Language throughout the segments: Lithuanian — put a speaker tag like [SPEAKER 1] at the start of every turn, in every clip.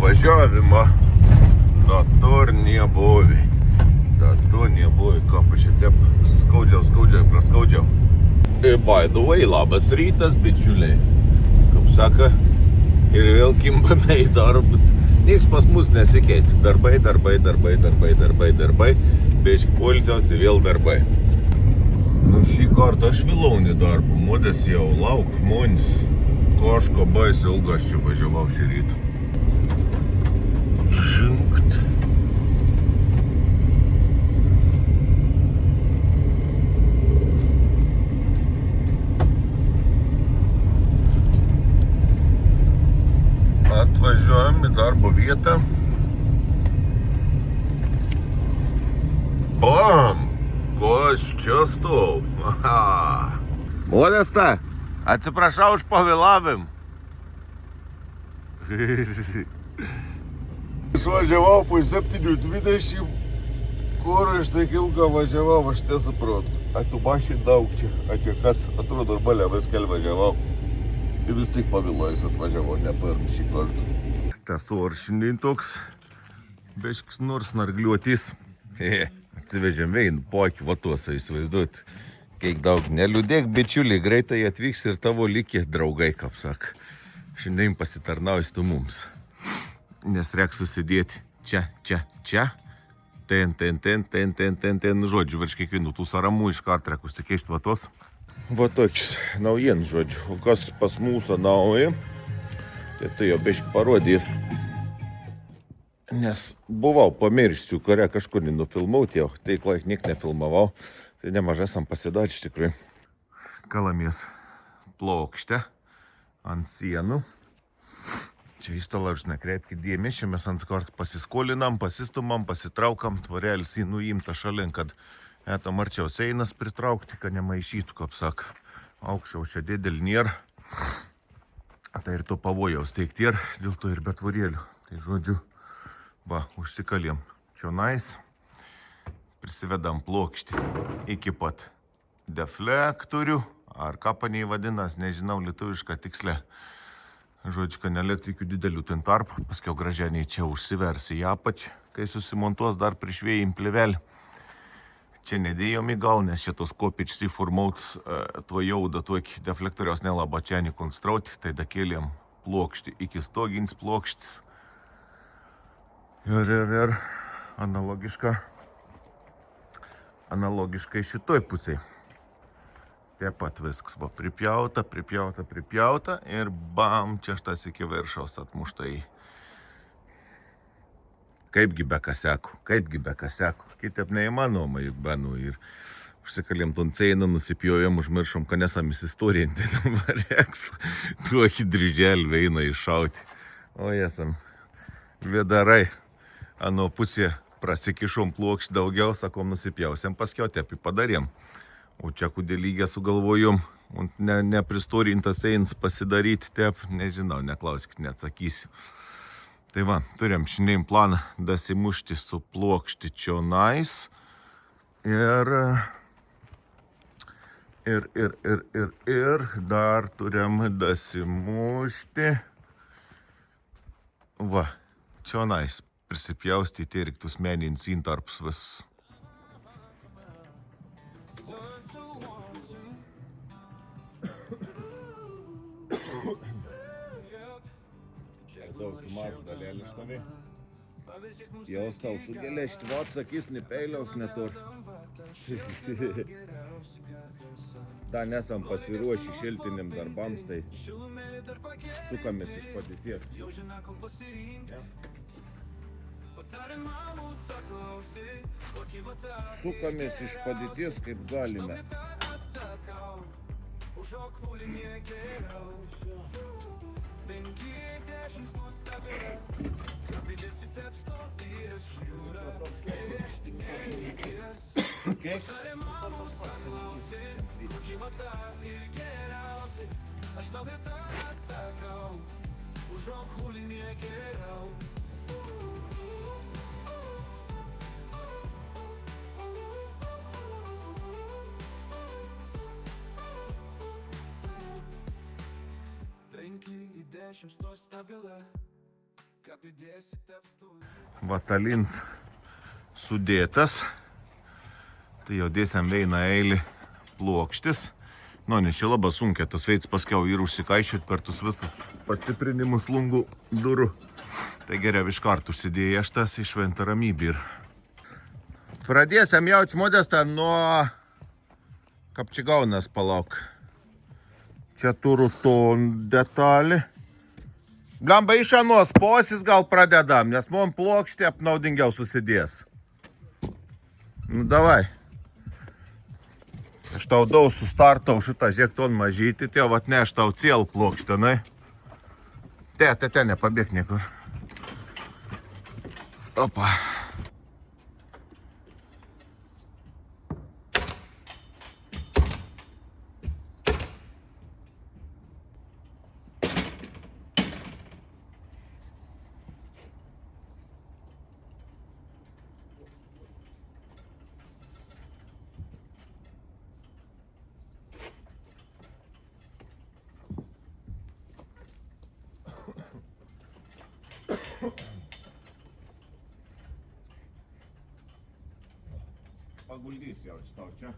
[SPEAKER 1] važiavimą. Dator nebuvai. Dator nebuvai, ką pašitėp. Skaudžiau, praskaudžiau. By the way, labas rytas, bičiuliai. Kaip saka, ir vėl kimbame į darbus. Nieks pas mus nesikeitė. Darbai. Biški poilsiausi, vėl darbai. Nu, šį kartą aš vėliau darbą. Modės jau lauk, žmonės. Kažko baisiai ilgo aš čia važiavau šį rytą. Žinkt. Atvažiuojam į darbo vietą. Bam! Ko aš čia stovau? Aha! Modesta, atsiprašau už pavėlavim. Išvažiavau po 7:20, kur aš taip ilgą važiavau, aš nesuprantu. Tu mašin daug čia, čia kas, atrodo, normalia viskel važiavau. Ir vis tik pavėlojus atvažiavau, ne pirmą šį kartą. Tas oras šiandien toks, biškis nors nargliuotys. Atsivežėm veinų poakį vatuosą, įsivaizduot. Kiek daug neliūdėk, bičiuliai, greitai atvyks ir tavo likę draugai, kaip sak. Šiandien pasitarnaujus tu mums. Nes reiks susidėti čia. Ten, žodžiu, virš kiekvienų tų saramų iš kart reikus tik iš vatos. Va toks naujien, žodžiu. O kas pas mūsų nauja, tai jo biški parodys. Nes buvau pamiršsiu, kurią kažkur nufilmauti jau. Tai laik niek nefilmavau. Tai nemažai esam pasidarę iš tikrųjų. Kalamės plokštę ant sienų. Čia įstalą aš nekreipkit dėmesį, mes ant kart pasiskolinam, pasistumam, pasitraukam, tvorelis į nuimtą šalin, kad etam arčiau seinas pritraukti, kad nemaišytų, kaip sak. Aukščiau čia didelį nėra. Tai ir to pavojaus teikti ir dėl to ir be tvorėlių. Tai žodžiu, va, užsikalėm čionais. Prisivedam plokštį iki pat deflektorių, ar ką paniai vadinas, nežinau lietuvišką tikslę. Žodžiu, kad neliktų jokių didelių ten tarpų, paskiau gražianiai čia užsiversi į apačią, kai susimontuos dar prieš vėjim plėvelį. Čia nedėjom į gal, nes šitos kopič suformauts tuo jaudą tokį deflektoriaus nelabačianį konstrauti, tai dakėlėm plokštį iki stogins plokštis. Ir analogiškai šitoj pusėj. Taip pat viskas buvo pripjauta ir bam, čia štas iki viršaus atmuštai. Kaipgi be kasekų. Kitaip neįmanoma, juk benu. Ir užsikalėm ton seiną, nusipjovėm, užmiršom, kad nesamis istorijantį. Dabar reiks tuokį dryželį veina iššauti. O esam vėdarai. Ano pusė prasikišom plokštį daugiau, sakom, nusipjausiam, paskiau tepi padarėm. O čia kudė lygę sugalvojom, nepristorintas eins pasidaryti, tep, nežinau, neklauskit, neatsakysiu. Tai va, turėjom šiandien planą dasimušti su plokšti čionais ir dar turėjom dasimušti, va, čionais prisipjaustyti ir tus menins intarpus vis. Daug sumažu dalelį štavi. Jau stau sugelė štvot, sakys, ne peiliaus netur. Da nesam pasiruoši šiltiniam darbams, tai sukamės iš padėties. Sukamės iš padėties, kaip galime. Kiek?
[SPEAKER 2] Penki į 10 stabile.
[SPEAKER 1] Vatalins sudėtas. Tai jau dėsiam veina eilį plokštis. Nu, nes čia labai sunkia tas veids paskiau ir užsikaišyti per tus visus pastiprinimus lungų durų. Tai geriau iš kartų užsidėję šitas išventa ramybė. Pradėsiam jauč Modestą nuo kapčigaunas palauk. Čia turiu ton detalį. Blemba iš anos posis gal pradedam, nes mum plokštė apnaudingiau susidės. Nu, davai. Aš tau daug sustartau šitą žiek ton mažyti, tai vat ne, aš tau ciel plokštę, nai. Te, nepabėk niekur. Opa. Paguldys jau tau čia.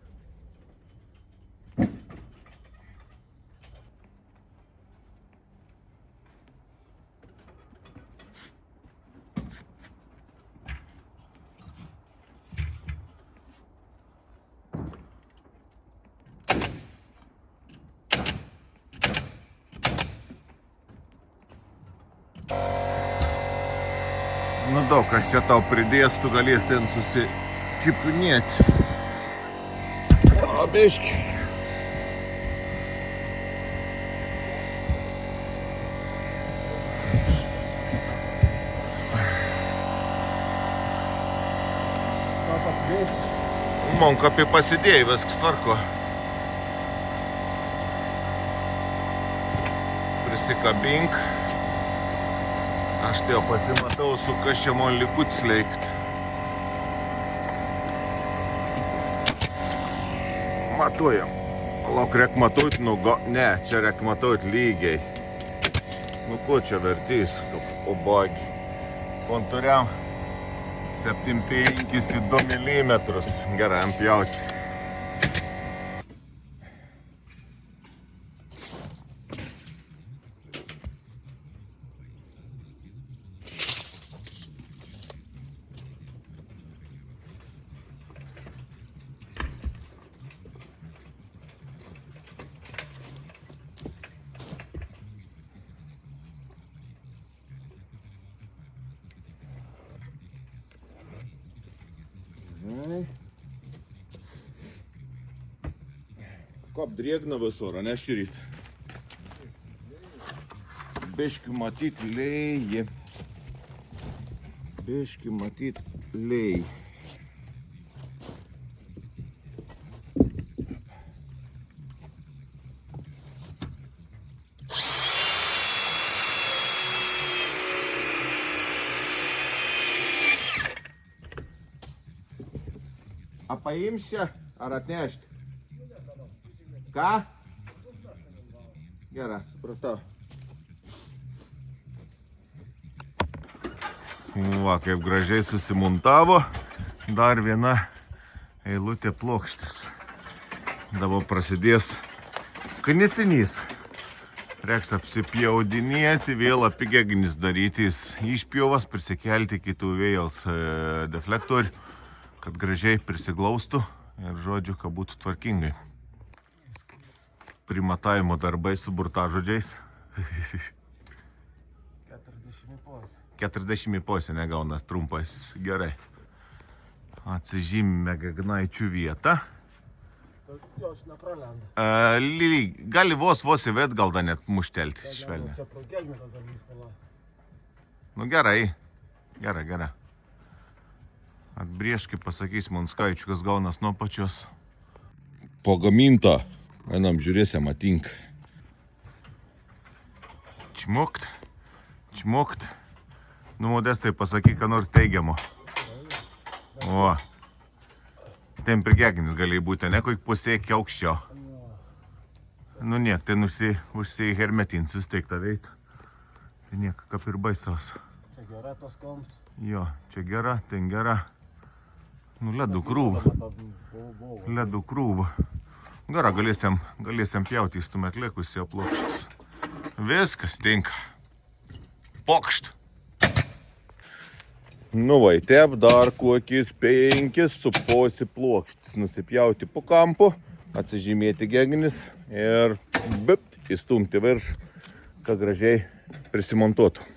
[SPEAKER 1] Nu daug, aš čia tau pridės, tu galės ten susičipinėti. O, biški. Monkapį pasidėjai, viskas tvarko. Prisikabink. Aš tai jau pasimatau, su kas čia man likutis leikt. Matuojam. Lauk, reik matuot, nu, ne, čia reik matuot lygiai. Nu, ko čia vertys, o bagi. Kontūriam 7,5 į 2 milimetrus. Gerai, pjauti. Kop drėgna visur, ne šįryt. Biški matyt lėji. Biški matyt lėji. A paimsi ar atnešti? Ką? Gerai, supratau. Va, kaip gražiai susimontavo. Dar viena eilutė plokštis. Dabar prasidės knisinys. Reiks apsipjaudinėti, vėl apigegnis darytis. Išpjovas prisikelti kitų vėjaus deflektorių, kad gražiai prisiglaustų ir žodžiu, kad būtų tvarkingai. Primatavimo darbai su burtažodžiais. 40 posė negaunas trumpas. Gerai. Atsižymime Gagnaičių vietą. Gali vos įvėt, gal da net muštelti švelniai. Nu gerai. Gerai. Atbrieš, kaip pasakys man skaičių, kas gaunas nuo pačios. Pagaminta. Einam žiūrėsim, atink. Čmukt. Nu, Modestai, pasakyk, ką nors teigiamo. O. Ten prigegnis galėjai būti, ne koik pusėk aukščiau. Nu, niek, ten užsihermetins vis teik tą veitų. Tai niek, kaip ir baisaus.
[SPEAKER 2] Gera tos koms.
[SPEAKER 1] Jo, čia gera, ten gera. Nu, ledų krūva. Ledų krūva. Gera, galėsim pjauti, įstumėt likus jo plokščius. Viskas tinka. Pokšt. Nu vai, tep dar kokius 5,5 plokštis nusipjauti po kampu, atsižymėti geginis ir bipt, įstumti virš, kad gražiai prisimontuotų.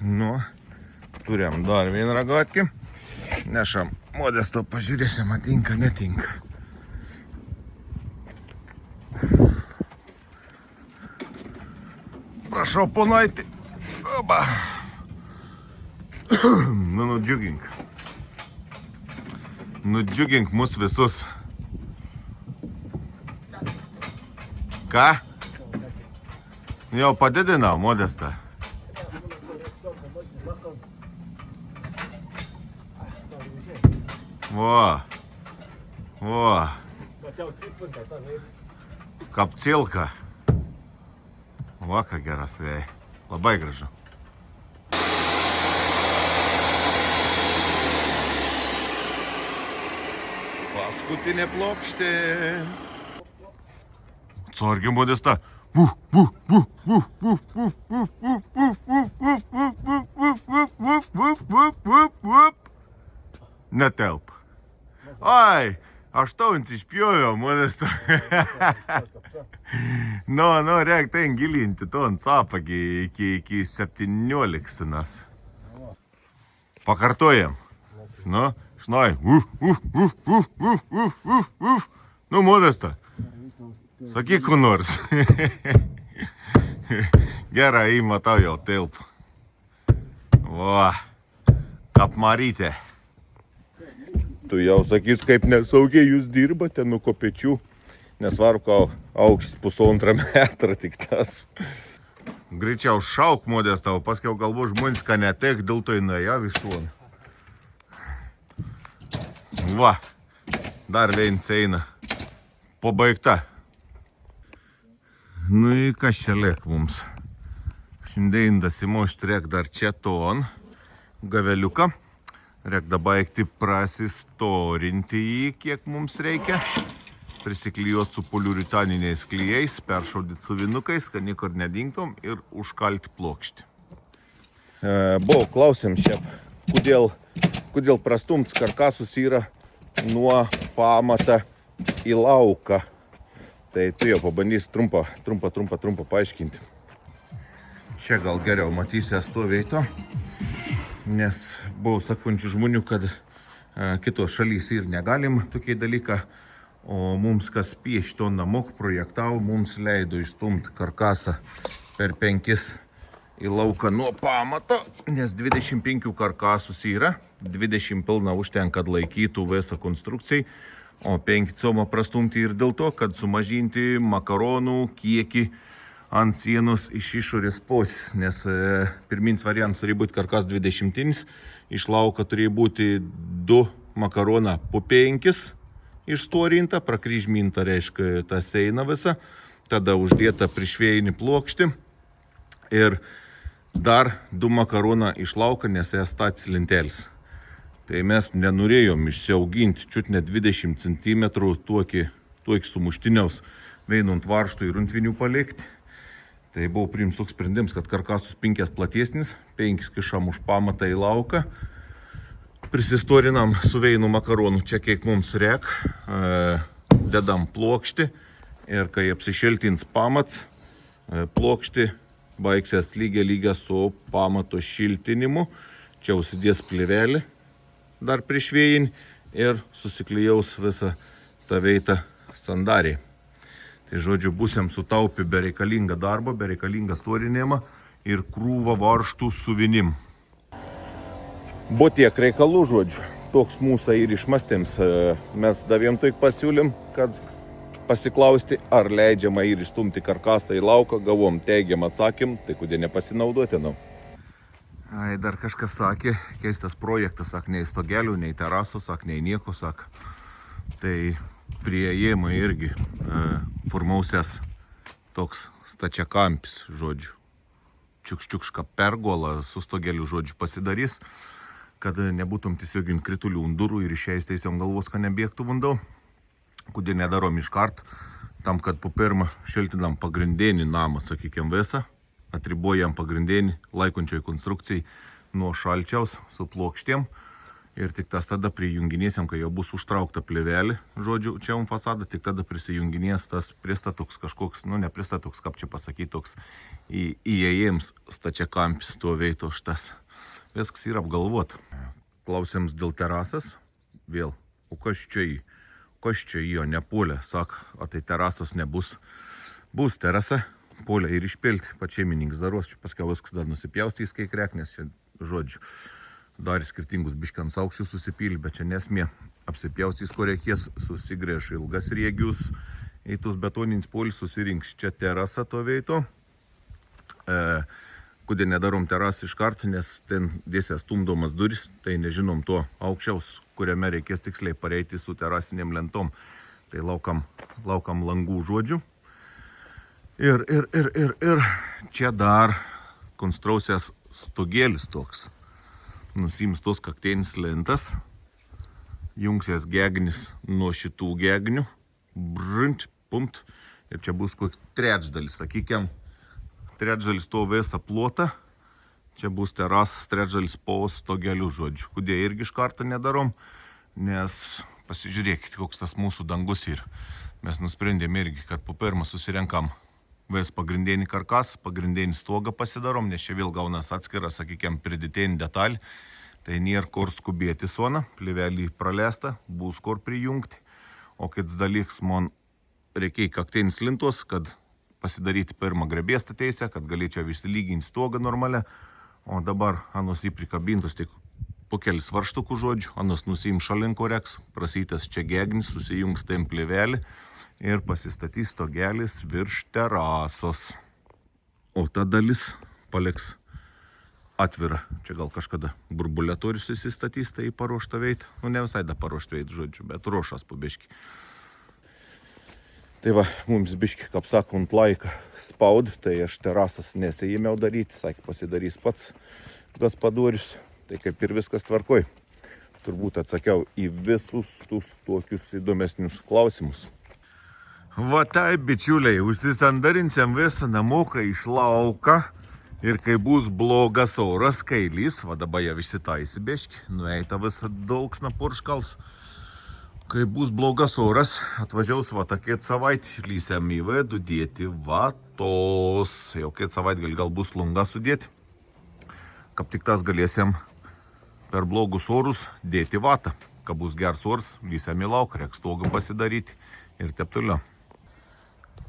[SPEAKER 1] Nu, turim dar vieną ragatkį. Nešam Modesto, pažiūrėsim, tinka, netinka. Prašau, ponaitį. Oba. Nudžiugink. Nudžiugink mus visus. Ką? Jau padidinau, Modestą. Во. Kapcilka. Va, ką geras vėjai. Labai gražu. Paskutinė plokštė. Atsargiai, Modesta. Netelp. Ai, 8 išpjoviau, Modesta. Nu, reik ten gilinti ton sapagį iki 17. Pakartojam. Nu, šnai. Nu, Modesta. Sakyk, ko nors. Gerai, matau jau telp. Va, kapmarytė. Tu jau sakys, kaip nesaugiai jūs dirbate nuo kopečių. Nesvarbu, aukštis 1,5 metrą tik tas. Greičiau šauk, Modesta, o paskiau galbūt žmonės, ką netek, dėl to įnaja višuon. Va, dar vienas eina. Pabaigta. Nu į kas čia liek mums. Šiandien dasimušti reik dar čia ton gaveliuką. Reik dabaigti prasistorinti jį, kiek mums reikia. Prisiklijuoti su poliuretaniniais klijais, peršaudyti su vinukais, kad niekur nedingtom ir užkalti plokštį. Buvo klausim šiaip, kodėl prastumts karkasus yra nuo pamatą į lauką. Tai tu jau pabandys trumpą paaiškinti. Čia gal geriau matysies to veito, nes buvo sakančių žmonių, kad kitos šalys ir negalim tokį dalyką, o mums kas piešti to namok projektavo, mums leido išstumti karkasą per 5 į lauką nuo pamato, nes 25 karkasus yra, 20 pilna užtenka, kad laikytų visą konstrukcijai, o 5 coma prastumti ir dėl to, kad sumažinti makaronų kiekį ant sienos iš išorės pusės, nes pirminis variantas turi būti karkas 20, iš lauko turi būti 2 makaroną po 5 išstorinta, prakryžminta, reiškia, tas eina visa, tada uždėta prišvėjinį plokštį ir dar 2 makaroną iš lauko, nes estats lentelis. Tai mes nenorėjom išsiauginti čiut ne 20 cm tuokį sumuštiniaus veinant varžtų ir runtvinių palikti. Tai buvo priimtas toks sprendimas, kad karkasus 5 platesnis, 5 kišam už pamatą į lauką. Prisistorinam su veinu makaronų, čia kiek mums rek, dedam plokštį ir kai apsišiltins pamats, plokštį baigsias lygia su pamato šiltinimu. Čia užsidės plivelį dar prišvėjin ir susiklijaus visą tą veitą sandariai. Tai žodžiu, būsim sutaupę bereikalingą darbą, bereikalingą storinimą ir krūvą varžtų suvinim. Buvo tiek reikalų, žodžiu. Toks mūsų ir išmastėms. Mes davėm tik pasiūlym, kad pasiklausti, ar leidžiama ir išstumti karkasą į lauką. Gavom teigiamą atsakym, tai kodėl nepasinaudoti, nu. Dar kažkas sakė, keistas projektas, sak, nei stogelių, nei terasų, sak, nei nieko, sak. Tai prie įėjimo irgi formausias toks stačiakampis, žodžiu. Čiukščiukška pergola su stogeliu, žodžiu, pasidarys, kad nebūtum tiesiog kritulių ant durų ir išėjus teisiam galvos, kad nebėgtų vandau. Kodėl nedarom iškart, tam, kad po pirmą šiltinam pagrindinį namą, sakykim, visą, atribojam pagrindinį laikančioj konstrukcijai nuo šalčiaus su plokštėm. Ir tik tas tada prijunginėsim, kai jau bus užtraukta plivelį, žodžiu, čia fasadą, tik tada prisijunginės tas pristatoks kažkoks, nu ne pristatoks, kaip čia pasakyti, toks įėjams stačiakampis tuo veito šitas. Viskas yra apgalvota. Klausiams dėl terasas, vėl, o kas čia jo nepolė, sak, o tai terasos nebus. Bus terasa, polė ir išpilti, pačiamininkas daros, čia paskiau viskas dar nusipjaustys, kai kreknės, čia žodžiu. Dar skirtingus biškiams aukščius susipylė, bet čia nesmė apsipjaustys, ko reikės, susigrėž ilgas riegius, į tus betonins polius susirinks čia terasą to veito. Kodėl nedarom terasą iš karto, nes ten dėsia stumdomas duris, tai nežinom to aukščiaus, kuriame reikės tiksliai pareiti su terasiniam lentom. Tai laukam langų, žodžiu. Ir čia dar konstrausias stogėlis toks. Nusims tos kakteinis lentas, jungsies gegnis nuo šitų gegnių, brint, pumt, ir čia bus koks trečdalis, sakykim, trečdalis to visą plotą, čia bus terasas, trečdalis po stogelių, žodžiu. Kodėl irgi iš karto nedarom, nes pasižiūrėkit, koks tas mūsų dangus ir mes nusprendėm irgi, kad po pirmą susirenkam vis pagrindinį karkasą, pagrindinį stogą pasidarom, nes čia vėl gaunas atskira, sakykim, pridėtinį detalį. Tai nėra kur skubėti sona, plivelį praleista, bus kur prijungti. O kits dalyks, man reikia kakteinis lintos, kad pasidaryti pirmą grebėstą teisę, kad galėčiau išsilyginti stogą normalią. O dabar anos įprikabintos tik po kelis varžtukų, žodžiu, anos nusiim šalinko reks, prasytas čia gegnis, susijungs tem plivelį. Ir pasistatys stogelis virš terasos. O ta dalis paliks atvira. Čia gal kažkada burbuliatorius įsistatys, tai paruoštą veitą. Nu, ne visai da paruoštą veitą, žodžiu, bet ruošas po biškį. Tai va, mums biškį, kaip sakant, laiką spaud, tai aš terasas nesijėmiau daryti, sakė, pasidarys pats gaspadorius. Tai kaip ir viskas tvarkoj. Turbūt atsakiau į visus tus tokius įdomesnius klausimus. Va tai, bičiuliai, užsisandarinsiam visą namuką iš lauką ir kai bus blogas oras, kai lys, va dabar jau išsitaisi biškį, nueita visą daugsną purškals. Kai bus blogas oras, atvažiaus va takėt savaitį, lysiam į vidų dėti vatos. Jau kėt savaitgalį gal bus lunga sudėti. Kaip tik tas galėsim per blogus orus dėti vatą. Kai bus gers oras, lysiam į lauką, reiks stogą pasidaryti ir taip toliau.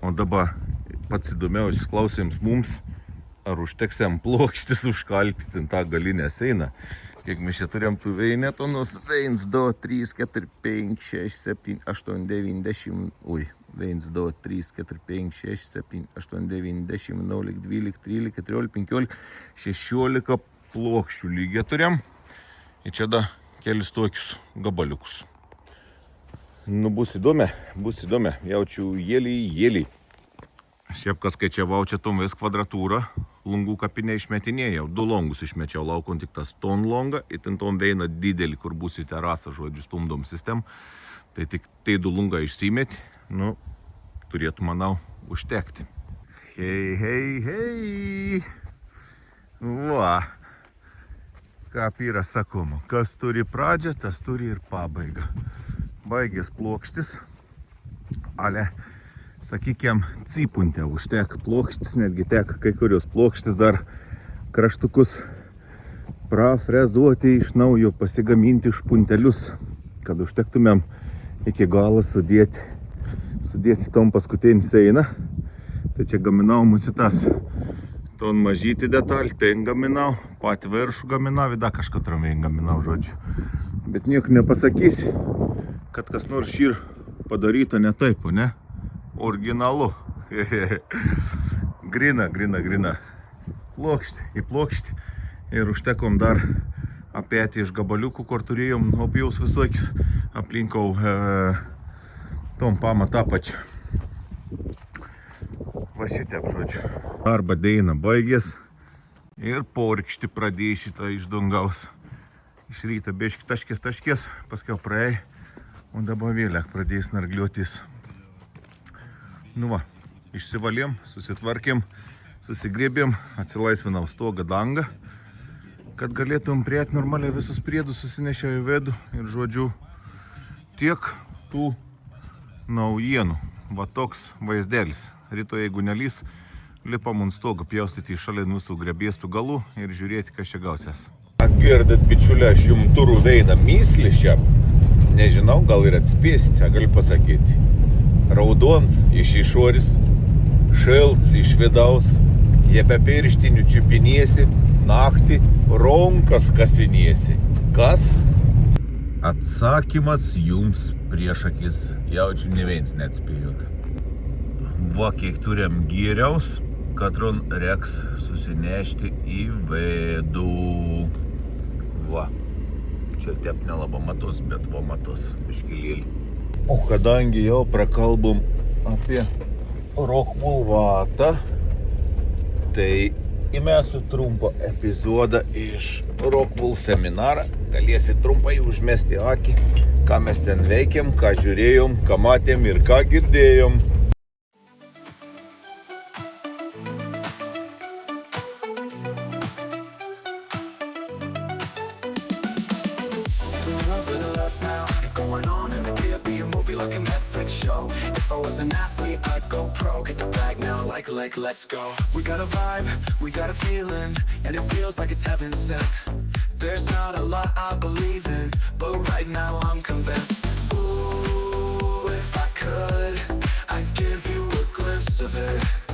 [SPEAKER 1] O dabar pats įdomiausias klausimas mums, ar užteksiam plokštis užkalti tą galinę seiną. Kiek mes čia turėjom tų veinetonus, 1, 2, 3, 4, 5, 6, 7, 8, 9, 10, 1, 2, 3, 4, 5, 6, 7, 8, 9, 10, 11, 12, 13, 14, 15, 16 plokščių lygiai turėjom. Ir čia da kelis tokius gabaliukus. Nu, bus įdomi, jaučiu jėlį. Šiaip kas skaičiavau čia tom vis kvadratūrą, lungų kapinė išmetinėjau, 2 longus išmečiau laukon tik tas ton longą, ir ten tom veina didelį, kur bus į terasą, žodžiu, stumdom sistem, tai tik tai 2 lungą išsimeti, nu, turėtų, manau, užtekti. Hei, hei, hei. Va. Ką yra sakoma, kas turi pradžią, tas turi ir pabaigą. Baigės plokštis, ale, sakykime, cypuntė užtek plokštis, netgi tek kai kurios plokštis dar kraštukus prafrezuoti iš naujo, pasigaminti špuntelius, kad užtektumėm iki galo sudėti tom paskutinį seiną. Tai čia gaminau mūsų tas ton mažyti detalį, ten gaminau, patį viršų gaminau, vida kažką tramiai gaminau, žodžiu. Bet nieko nepasakysi, kad kas nors šį padaryta ne taip, ne? Originalu. Grina. Plokštį į plokštį. Ir užtekom dar apėti iš gabaliukų, kur turėjom opijos visokis aplinkau tom pamatą pačią. Va šitep, žodžiu. Arba deina baigės ir porkšti pradėjai šitą iš dangaus. Iš ryto biški taškės, paskiau praėjai, o dabar vėliak pradėjai snargliuotis. Nu va, išsivalėm, susitvarkėm, susigrėbėm, atsilaisvinau stogą dangą, kad galėtum prieit normaliai visus priedus, susinešiau į vidų ir, žodžiu, tiek tų naujienų. Va toks vaizdelis. Ryto, jeigu nelys, lipam ant stogo, pjaustyti į šalia mūsų grebėstų galų ir žiūrėti, kas čia gausias. Girdat, bičiulė, aš jums turiu veina myslį šią. Nežinau, gal ir atspėsite, galiu pasakyti. Raudons iš išorės, šilts iš vidaus, jie be pirštinių čiupiniesi, naktį ronkas kasiniesi. Kas? Atsakymas jums prieš akis. Jaučiu, ne viens neatspėjot. Va, kiek turim gyriaus, katron reiks susinešti į vidų. Va, čia tep nelabai matos, bet va matos biškilėlį. O kadangi jau prakalbom apie Rockwool vatą, tai įmesiu trumpą epizodą iš Rockwool seminarą. Galėsi trumpai užmesti akį, ką mes ten veikiam, ką žiūrėjom, ką matėm ir ką girdėjom.
[SPEAKER 2] Let's go. We got a vibe, we got a feeling, and it feels like it's heaven sent. There's not a lot I believe in, but right now I'm convinced. Ooh, if I could, I'd give you a glimpse of it.